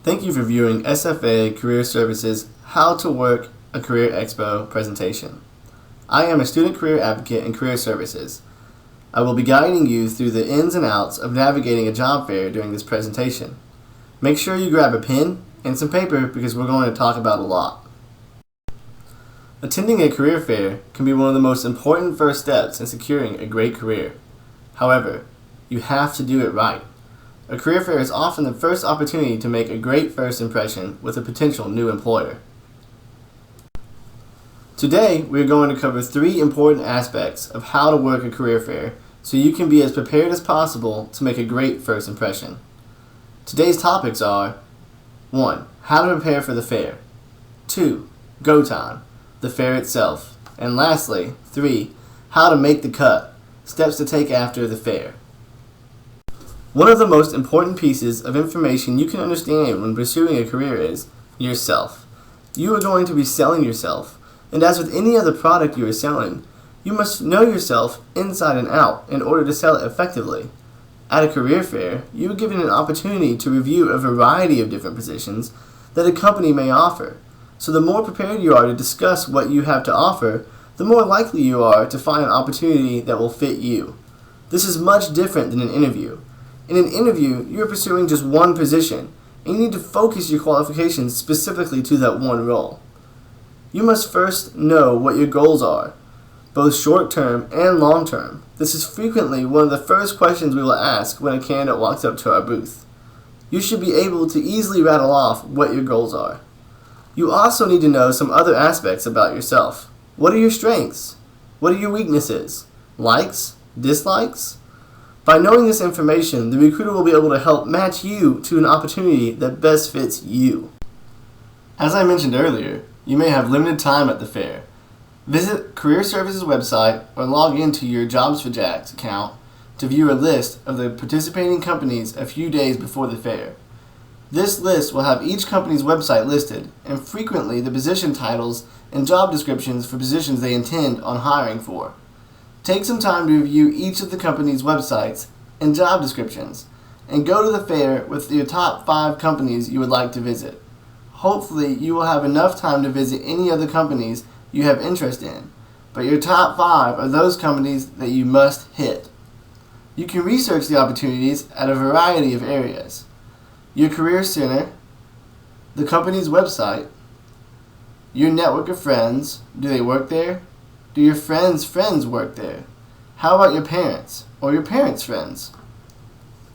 Thank you for viewing SFA Career Services How to Work a Career Expo presentation. I am a student career advocate in career services. I will be guiding you through the ins and outs of navigating a job fair during this presentation. Make sure you grab a pen and some paper because we're going to talk about a lot. Attending a career fair can be one of the most important first steps in securing a great career. However, you have to do it right. A career fair is often the first opportunity to make a great first impression with a potential new employer. Today, we are going to cover 3 important aspects of how to work a career fair so you can be as prepared as possible to make a great first impression. Today's topics are 1. How to prepare for the fair. 2. Go time, the fair itself. And lastly, 3. How to make the cut, steps to take after the fair. One of the most important pieces of information you can understand when pursuing a career is yourself. You are going to be selling yourself, and as with any other product you are selling, you must know yourself inside and out in order to sell it effectively. At a career fair, you are given an opportunity to review a variety of different positions that a company may offer. So the more prepared you are to discuss what you have to offer, the more likely you are to find an opportunity that will fit you. This is much different than an interview. In an interview, you are pursuing just one position, and you need to focus your qualifications specifically to that one role. You must first know what your goals are, both short-term and long-term. This is frequently one of the first questions we will ask when a candidate walks up to our booth. You should be able to easily rattle off what your goals are. You also need to know some other aspects about yourself. What are your strengths? What are your weaknesses? Likes? Dislikes? By knowing this information, the recruiter will be able to help match you to an opportunity that best fits you. As I mentioned earlier, you may have limited time at the fair. Visit Career Services website or log into your Jobs4Jacks account to view a list of the participating companies a few days before the fair. This list will have each company's website listed and frequently the position titles and job descriptions for positions they intend on hiring for. Take some time to review each of the company's websites and job descriptions, and go to the fair with your top 5 companies you would like to visit. Hopefully, you will have enough time to visit any other companies you have interest in, but your top 5 are those companies that you must hit. You can research the opportunities at a variety of areas. Your career center, the company's website, your network of friends. Do they work there? Do your friends' friends work there? How about your parents or your parents' friends?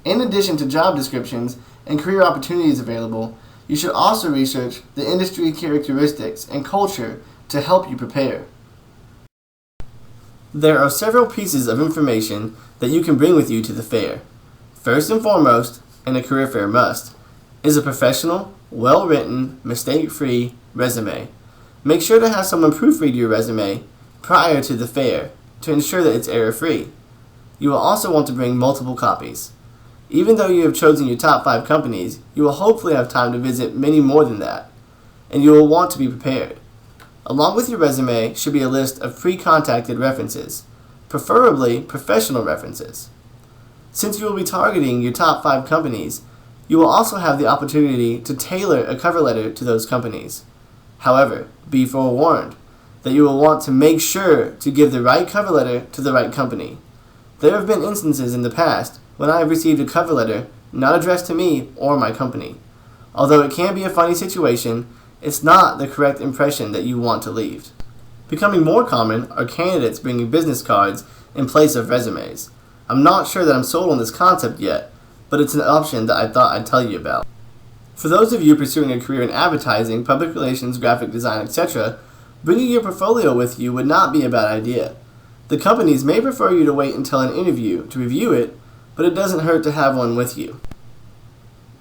In addition to job descriptions and career opportunities available, you should also research the industry characteristics and culture to help you prepare. There are several pieces of information that you can bring with you to the fair. First and foremost, and a career fair must, is a professional, well-written, mistake-free resume. Make sure to have someone proofread your resume prior to the fair to ensure that it's error-free. You will also want to bring multiple copies. Even though you have chosen your top 5 companies, you will hopefully have time to visit many more than that, and you will want to be prepared. Along with your resume should be a list of pre-contacted references, preferably professional references. Since you will be targeting your top 5 companies, you will also have the opportunity to tailor a cover letter to those companies. However, be forewarned that you will want to make sure to give the right cover letter to the right company. There have been instances in the past when I have received a cover letter not addressed to me or my company. Although it can be a funny situation, it's not the correct impression that you want to leave. Becoming more common are candidates bringing business cards in place of resumes. I'm not sure that I'm sold on this concept yet, but it's an option that I thought I'd tell you about. For those of you pursuing a career in advertising, public relations, graphic design, etc., bringing your portfolio with you would not be a bad idea. The companies may prefer you to wait until an interview to review it, but it doesn't hurt to have one with you.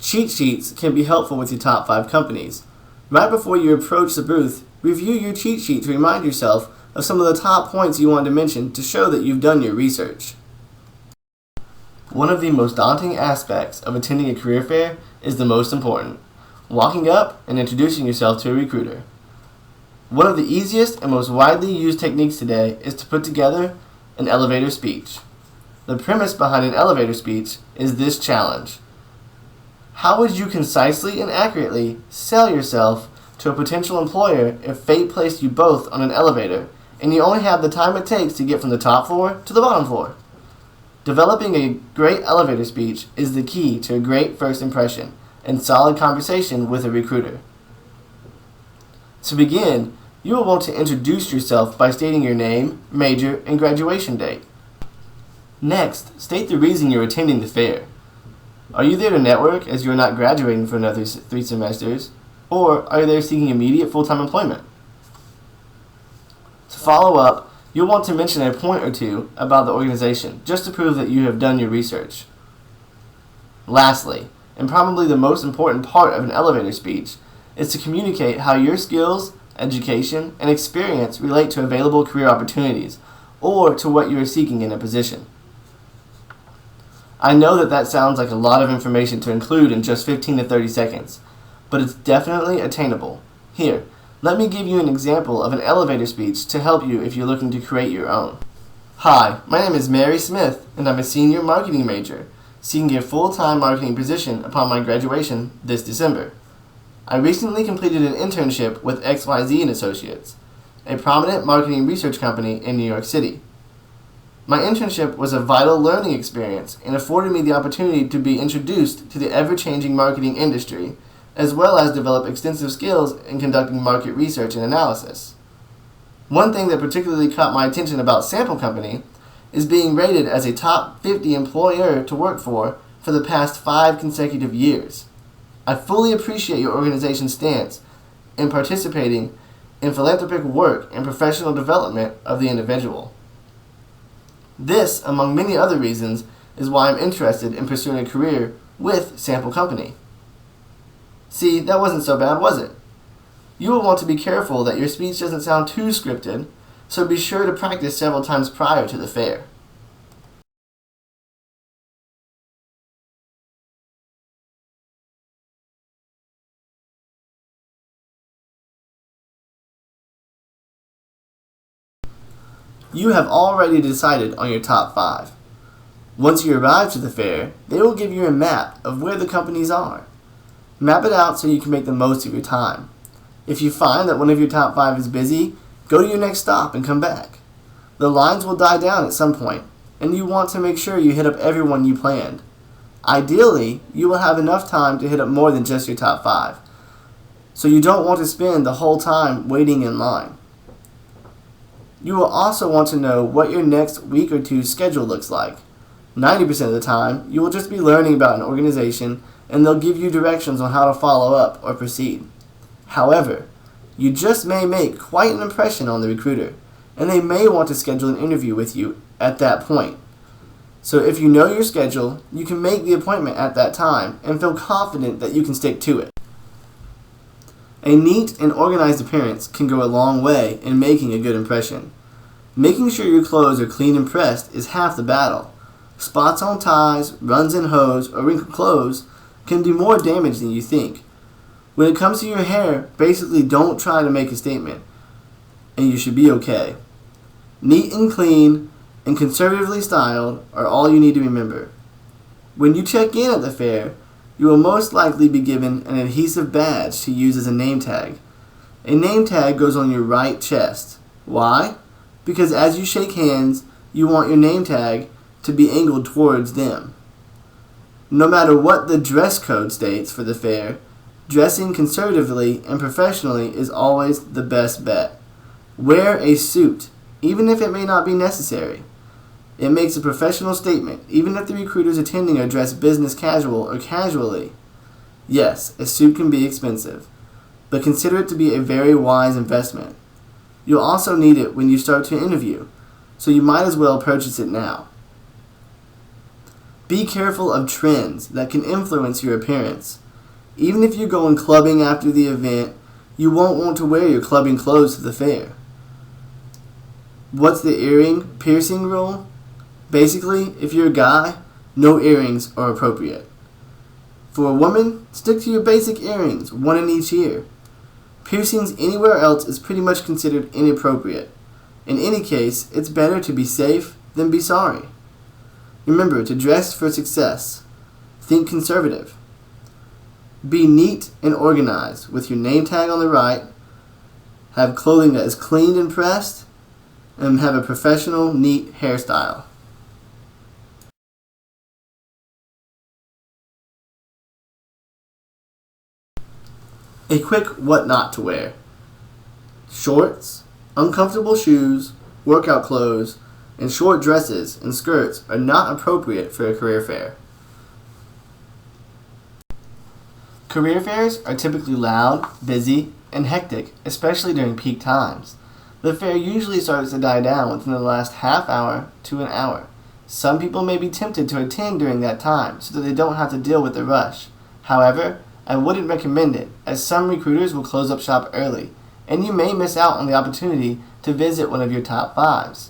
Cheat sheets can be helpful with your top 5 companies. Right before you approach the booth, review your cheat sheet to remind yourself of some of the top points you want to mention to show that you've done your research. One of the most daunting aspects of attending a career fair is the most important: walking up and introducing yourself to a recruiter. One of the easiest and most widely used techniques today is to put together an elevator speech. The premise behind an elevator speech is this challenge: How would you concisely and accurately sell yourself to a potential employer if fate placed you both on an elevator and you only have the time it takes to get from the top floor to the bottom floor? Developing a great elevator speech is the key to a great first impression and solid conversation with a recruiter. To begin, you will want to introduce yourself by stating your name, major, and graduation date. Next, state the reason you're attending the fair. Are you there to network as you are not graduating for another 3 semesters, or are you there seeking immediate full-time employment? To follow up, you'll want to mention a point or two about the organization, just to prove that you have done your research. Lastly, and probably the most important part of an elevator speech, is to communicate how your skills, education, and experience relate to available career opportunities, or to what you are seeking in a position. I know that sounds like a lot of information to include in just 15 to 30 seconds, but it's definitely attainable. Here, let me give you an example of an elevator speech to help you if you're looking to create your own. Hi, my name is Mary Smith, and I'm a senior marketing major, seeking a full-time marketing position upon my graduation this December. I recently completed an internship with XYZ & Associates, a prominent marketing research company in New York City. My internship was a vital learning experience and afforded me the opportunity to be introduced to the ever-changing marketing industry, as well as develop extensive skills in conducting market research and analysis. One thing that particularly caught my attention about Sample Company is being rated as a top 50 employer to work for the past 5 consecutive years. I fully appreciate your organization's stance in participating in philanthropic work and professional development of the individual. This, among many other reasons, is why I'm interested in pursuing a career with Sample Company. See, that wasn't so bad, was it? You will want to be careful that your speech doesn't sound too scripted, so be sure to practice several times prior to the fair. You have already decided on your top 5. Once you arrive to the fair, they will give you a map of where the companies are. Map it out so you can make the most of your time. If you find that one of your top 5 is busy, go to your next stop and come back. The lines will die down at some point, and you want to make sure you hit up everyone you planned. Ideally, you will have enough time to hit up more than just your top 5, so you don't want to spend the whole time waiting in line. You will also want to know what your next week or 2 schedule looks like. 90% of the time, you will just be learning about an organization and they'll give you directions on how to follow up or proceed. However, you just may make quite an impression on the recruiter, and they may want to schedule an interview with you at that point. So if you know your schedule, you can make the appointment at that time and feel confident that you can stick to it. A neat and organized appearance can go a long way in making a good impression. Making sure your clothes are clean and pressed is half the battle. Spots on ties, runs in hose, or wrinkled clothes can do more damage than you think. When it comes to your hair, basically don't try to make a statement, and you should be okay. Neat and clean and conservatively styled are all you need to remember. When you check in at the fair, you will most likely be given an adhesive badge to use as a name tag. A name tag goes on your right chest. Why? Because as you shake hands, you want your name tag to be angled towards them. No matter what the dress code states for the fair, dressing conservatively and professionally is always the best bet. Wear a suit, even if it may not be necessary. It makes a professional statement, even if the recruiters attending are dressed business casual or casually. Yes, a suit can be expensive, but consider it to be a very wise investment. You'll also need it when you start to interview, so you might as well purchase it now. Be careful of trends that can influence your appearance. Even if you're going clubbing after the event, you won't want to wear your clubbing clothes to the fair. What's the piercing rule? Basically, if you're a guy, no earrings are appropriate. For a woman, stick to your basic earrings, one in each ear. Piercings anywhere else is pretty much considered inappropriate. In any case, it's better to be safe than be sorry. Remember to dress for success. Think conservative. Be neat and organized with your name tag on the right. Have clothing that is cleaned and pressed. And have a professional, neat hairstyle. A quick what not to wear. Shorts, uncomfortable shoes, workout clothes, and short dresses and skirts are not appropriate for a career fair. Career fairs are typically loud, busy, and hectic, especially during peak times. The fair usually starts to die down within the last half hour to an hour. Some people may be tempted to attend during that time so that they don't have to deal with the rush. However, I wouldn't recommend it, as some recruiters will close up shop early, and you may miss out on the opportunity to visit one of your top 5s.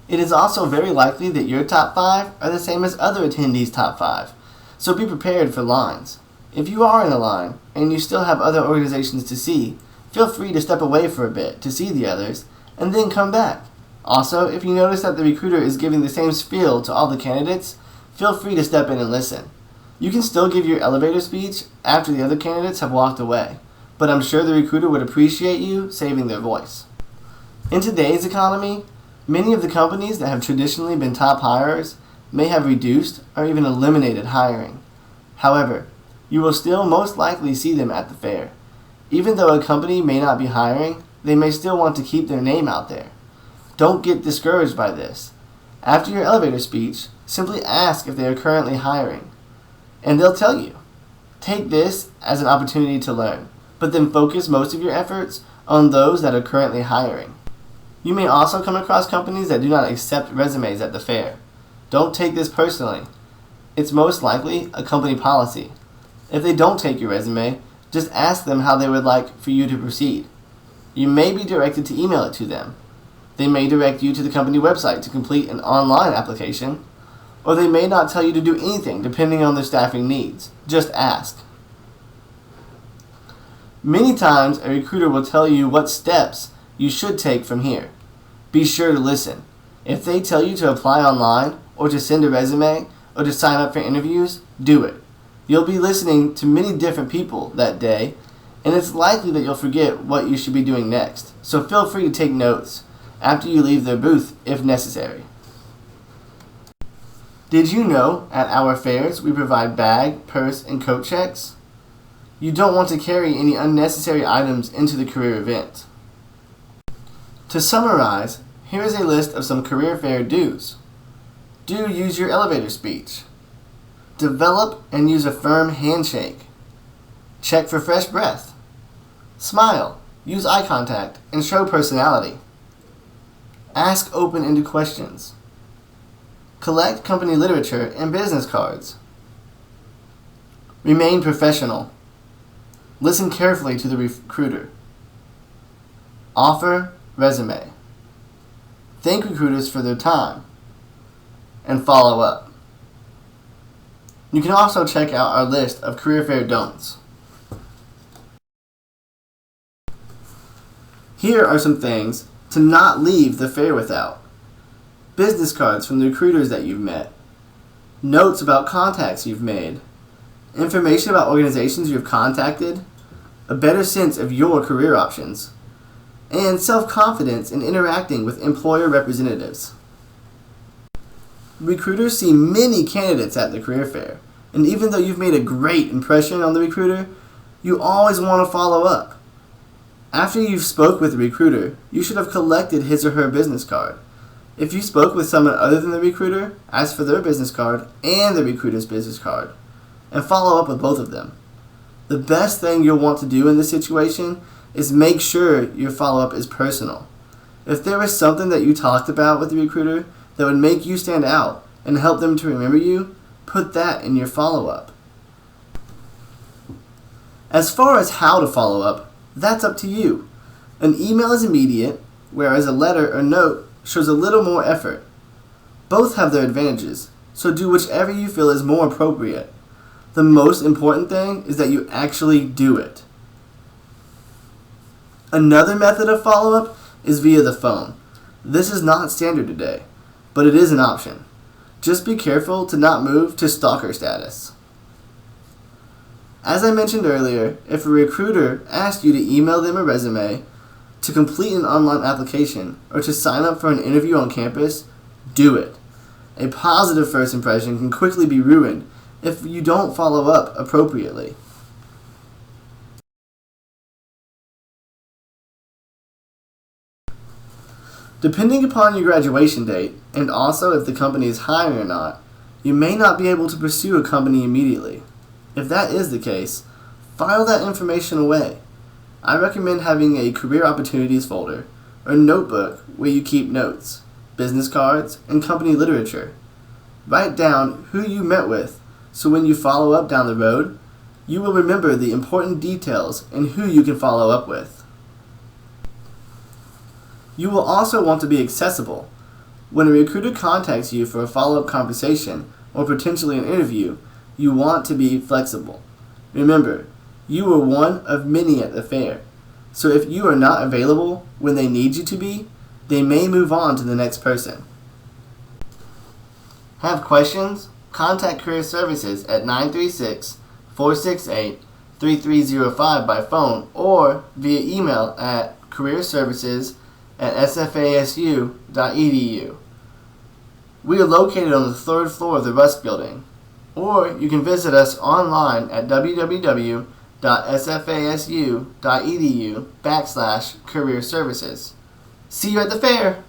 It is also very likely that your top 5 are the same as other attendees' top 5, so be prepared for lines. If you are in a line and you still have other organizations to see, feel free to step away for a bit to see the others and then come back. Also, if you notice that the recruiter is giving the same spiel to all the candidates, feel free to step in and listen. You can still give your elevator speech after the other candidates have walked away, but I'm sure the recruiter would appreciate you saving their voice. In today's economy, many of the companies that have traditionally been top hirers may have reduced or even eliminated hiring. However, you will still most likely see them at the fair. Even though a company may not be hiring, they may still want to keep their name out there. Don't get discouraged by this. After your elevator speech, simply ask if they are currently hiring, and they'll tell you. Take this as an opportunity to learn, but then focus most of your efforts on those that are currently hiring. You may also come across companies that do not accept resumes at the fair. Don't take this personally. It's most likely a company policy. If they don't take your resume, just ask them how they would like for you to proceed. You may be directed to email it to them. They may direct you to the company website to complete an online application, or they may not tell you to do anything depending on their staffing needs. Just ask. Many times a recruiter will tell you what steps you should take from here. Be sure to listen. If they tell you to apply online, or to send a resume, or to sign up for interviews, do it. You'll be listening to many different people that day, and it's likely that you'll forget what you should be doing next. So feel free to take notes after you leave their booth if necessary. Did you know at our fairs we provide bag, purse, and coat checks? You don't want to carry any unnecessary items into the career event. To summarize, here is a list of some career fair do's. Do use your elevator speech. Develop and use a firm handshake. Check for fresh breath. Smile, use eye contact, and show personality. Ask open-ended questions. Collect company literature and business cards. Remain professional. Listen carefully to the recruiter. Offer resume. Thank recruiters for their time. And follow up. You can also check out our list of career fair don'ts. Here are some things to not leave the fair without. Business cards from the recruiters that you've met. Notes about contacts you've made. Information about organizations you've contacted. A better sense of your career options. And self-confidence in interacting with employer representatives. Recruiters see many candidates at the career fair, and even though you've made a great impression on the recruiter, you always want to follow up. After you've spoke with the recruiter, you should have collected his or her business card. If you spoke with someone other than the recruiter, ask for their business card and the recruiter's business card, and follow up with both of them. The best thing you'll want to do in this situation is make sure your follow-up is personal. If there was something that you talked about with the recruiter that would make you stand out and help them to remember you, put that in your follow-up. As far as how to follow up, that's up to you. An email is immediate, whereas a letter or note shows a little more effort. Both have their advantages, so do whichever you feel is more appropriate. The most important thing is that you actually do it. Another method of follow-up is via the phone. This is not standard today, but it is an option. Just be careful to not move to stalker status. As I mentioned earlier, if a recruiter asks you to email them a resume, to complete an online application, or to sign up for an interview on campus, do it. A positive first impression can quickly be ruined if you don't follow up appropriately. Depending upon your graduation date, and also if the company is hiring or not, you may not be able to pursue a company immediately. If that is the case, file that information away. I recommend having a career opportunities folder or notebook where you keep notes, business cards, and company literature. Write down who you met with so when you follow up down the road, you will remember the important details and who you can follow up with. You will also want to be accessible. When a recruiter contacts you for a follow-up conversation or potentially an interview, you want to be flexible. Remember, you are one of many at the fair, so if you are not available when they need you to be, they may move on to the next person. Have questions? Contact Career Services at 936-468-3305 by phone or via email at careerservices@sfasu.edu. We are located on the 3rd floor of the Rusk Building, or you can visit us online at www.sfasu.edu/career services. See you at the fair!